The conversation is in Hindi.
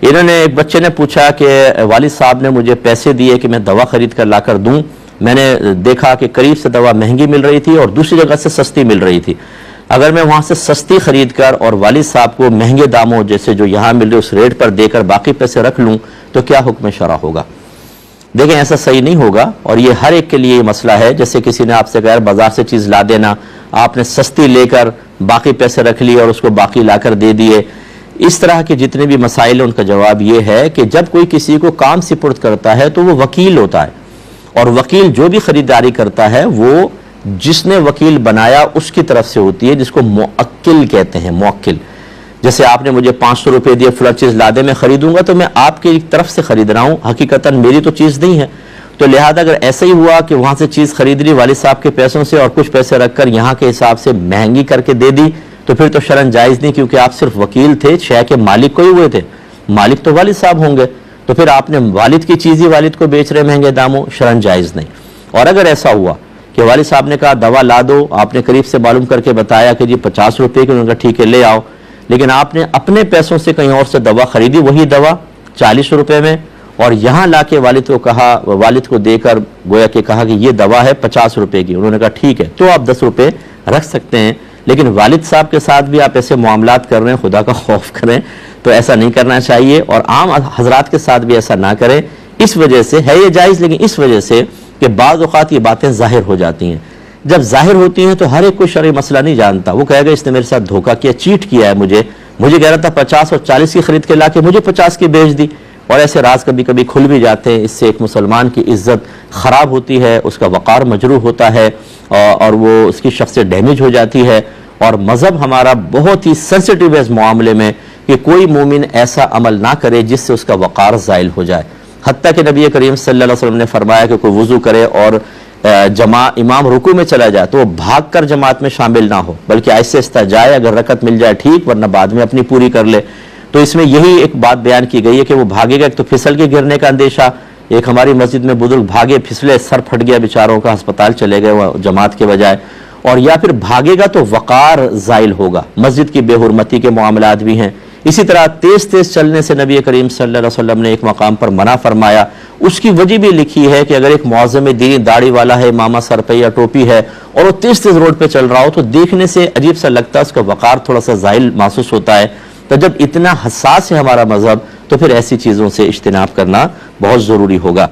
इन्होंने, एक बच्चे ने पूछा कि वालिद साहब ने मुझे पैसे दिए कि मैं दवा खरीद कर लाकर दूं। मैंने देखा कि करीब से दवा महंगी मिल रही थी और दूसरी जगह से सस्ती मिल रही थी। अगर मैं वहां से सस्ती खरीद कर और वालिद साहब को महंगे दामों जैसे जो यहाँ मिल रहे उस रेट पर देकर बाकी पैसे रख लूं तो क्या हुक्म शरा होगा? देखें, ऐसा सही नहीं होगा और ये हर एक के लिए मसला है। जैसे किसी ने आपसे कहा बाजार से चीज़ ला देना, आपने सस्ती लेकर बाकी पैसे रख लिए और उसको बाकी लाकर दे दिए। इस तरह के जितने भी मसाइल हैं उनका जवाब ये है कि जब कोई किसी को काम सुपुर्द करता है तो वो वकील होता है और वकील जो भी खरीदारी करता है वो जिसने वकील बनाया उसकी तरफ से होती है, जिसको मुअक्किल कहते हैं। मुअक्किल, जैसे आपने मुझे 500 रुपये दिए फला चीज़ ला दे, मैं खरीदूंगा तो मैं आपकी तरफ से खरीद रहा हूँ, हकीकतन मेरी तो चीज़ नहीं है। तो लिहाजा अगर ऐसा ही हुआ कि वहाँ से चीज़ खरीद ली वालिद साहब के पैसों से और कुछ पैसे रखकर यहाँ के हिसाब से महंगी करके दे दी तो फिर तो शरन जायज़ नहीं, क्योंकि आप सिर्फ वकील थे, शय के मालिक को ही हुए थे। मालिक तो वालिद साहब होंगे, तो फिर आपने वालिद की चीज़ ही वालिद को बेच रहे महंगे दामों, शरन जायज़ नहीं। और अगर ऐसा हुआ कि वालिद साहब ने कहा दवा ला दो, आपने करीब से मालूम करके बताया कि जी 50 रुपये की, उन्होंने कहा ठीक है ले आओ, लेकिन आपने अपने पैसों से कहीं और से दवा खरीदी, वही दवा 40 रुपये में, और यहाँ ला के वालिद को कहा, वालिद को देकर गोया कि कहा कि ये दवा है 50 रुपये की। उन्होंने कहा ठीक है, तो आप 10 रुपये रख सकते हैं। लेकिन वालिद साहब के साथ भी आप ऐसे मामलात कर रहे हैं, खुदा का खौफ करें, तो ऐसा नहीं करना चाहिए और आम हजरात के साथ भी ऐसा ना करें। इस वजह से है ये जायज़, लेकिन इस वजह से कि बाज़ औक़ात ये बातें ज़ाहिर हो जाती हैं। जब ज़ाहिर होती हैं तो हर एक कोई शरई मसला नहीं जानता, वो कहेगा इसने मेरे साथ धोखा किया, चीट किया है, मुझे कह रहा था 50 और 40 की खरीद के ला के मुझे 50 की बेच दी। और ऐसे राज कभी कभी खुल भी जाते हैं। इससे एक मुसलमान की इज्जत ख़राब होती है, उसका वक़ार मजरूह होता है और वो उसकी शख्सियत डैमेज हो जाती है। और मज़हब हमारा बहुत ही सेंसिटिव है इस मामले में कि कोई मोमिन ऐसा अमल ना करे जिससे उसका वक़ार ज़ाइल हो जाए। हत्ता कि नबी करीम सल्लल्लाहु अलैहि वसल्लम ने फरमाया कि कोई वज़ू करे और इमाम रुकू में चला जाए तो वो भाग कर जमात में शामिल ना हो, बल्कि ऐसे आहिस्ता जाए, अगर रकत मिल जाए ठीक, वरना बाद में अपनी पूरी कर ले। तो इसमें यही एक बात बयान की गई है कि वो भागेगा, एक तो फिसल के गिरने का अंदेशा, एक हमारी मस्जिद में बुजुर्ग भागे, फिसले, सर फट गया बेचारों का, अस्पताल चले गए जमात के बजाय, और या फिर भागेगा तो वक़ार ज़ाइल होगा। मस्जिद की बेहुरमती के मामलात भी हैं। इसी तरह तेज़ तेज़ चलने से नबी करीम सल्लल्लाहु अलैहि वसल्लम ने एक मकाम पर मना फरमाया। उसकी वजह भी लिखी है कि अगर एक मुअज़्ज़िम दीनी दाढ़ी वाला है, मामा सर पे या टोपी है और वो तेज़ तेज़ रोड पे चल रहा हो तो देखने से अजीब सा लगता है, उसका वक़ार थोड़ा सा ज़ाइल महसूस होता है। तो जब इतना हसास है हमारा मज़हब तो फिर ऐसी चीज़ों से इज्तिनाब करना बहुत ज़रूरी होगा।